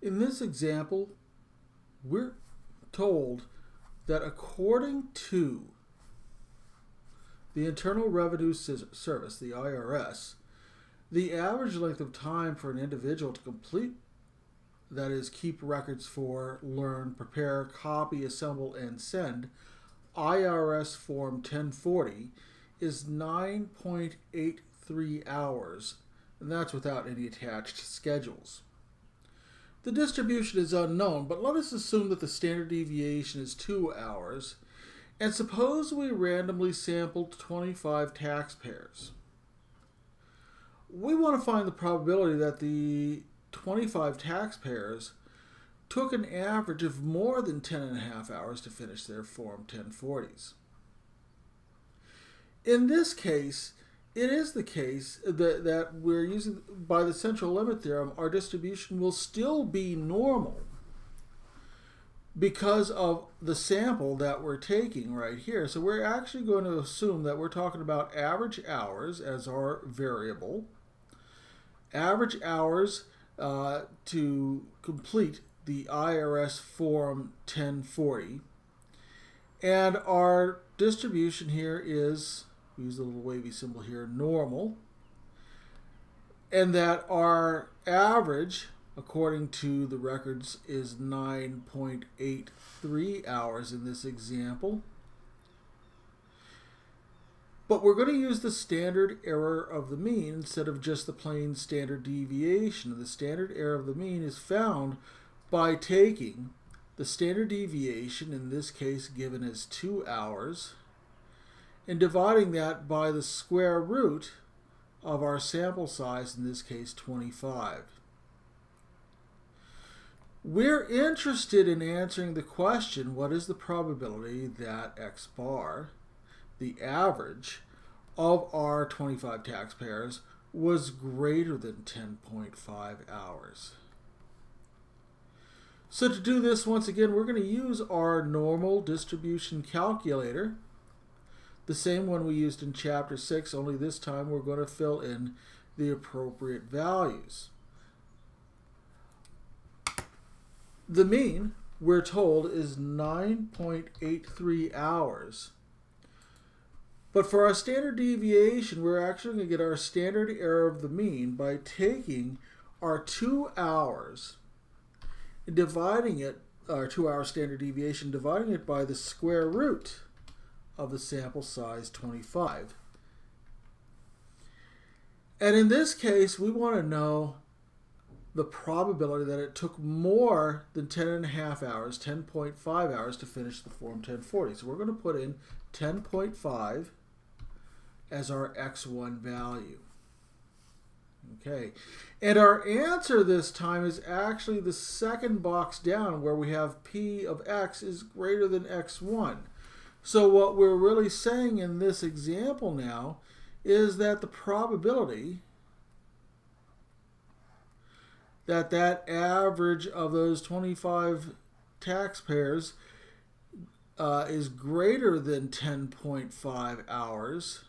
In this example, we're told that according to the Internal Revenue Service, the IRS, the average length of time for an individual to complete, that is, keep records for, learn, prepare, copy, assemble, and send IRS Form 1040 is 9.83 hours, and that's without any attached schedules. The distribution is unknown, but let us assume that the standard deviation is 2 hours, and suppose we randomly sampled 25 taxpayers. We want to find the probability that the 25 taxpayers took an average of more than 10.5 hours to finish their Form 1040s. In this case, it is the case that we're using, by the central limit theorem, our distribution will still be normal because of the sample that we're taking right here. So we're actually going to assume that we're talking about average hours as our variable, average hours to complete the IRS Form 1040, and our distribution here is, we use the little wavy symbol here, normal, and that our average, according to the records, is 9.83 hours in this example. But we're going to use the standard error of the mean instead of just the plain standard deviation. The standard error of the mean is found by taking the standard deviation, in this case given as 2 hours, and dividing that by the square root of our sample size, in this case 25. We're interested in answering the question, what is the probability that X bar, the average of our 25 taxpayers, was greater than 10.5 hours. So to do this, once again, we're going to use our normal distribution calculator, the same one we used in Chapter 6, only this time we're going to fill in the appropriate values. The mean, we're told, is 9.83 hours. But for our standard deviation, we're actually going to get our standard error of the mean by taking our 2 hours and dividing it, our 2 hour standard deviation, dividing it by the square root of the sample size 25. And in this case, we want to know the probability that it took more than 10.5 hours, 10.5 hours, to finish the Form 1040. So we're going to put in 10.5 as our x1 value. Okay, and our answer this time is actually the second box down, where we have p of x is greater than x1. So what we're really saying in this example now is that the probability that that average of those 25 taxpayers is greater than 10.5 hours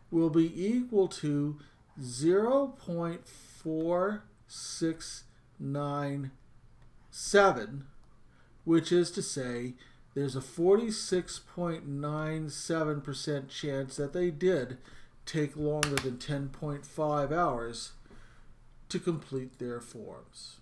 will be equal to 0.4697, which is to say there's a 46.97% chance that they did take longer than 10.5 hours to complete their forms.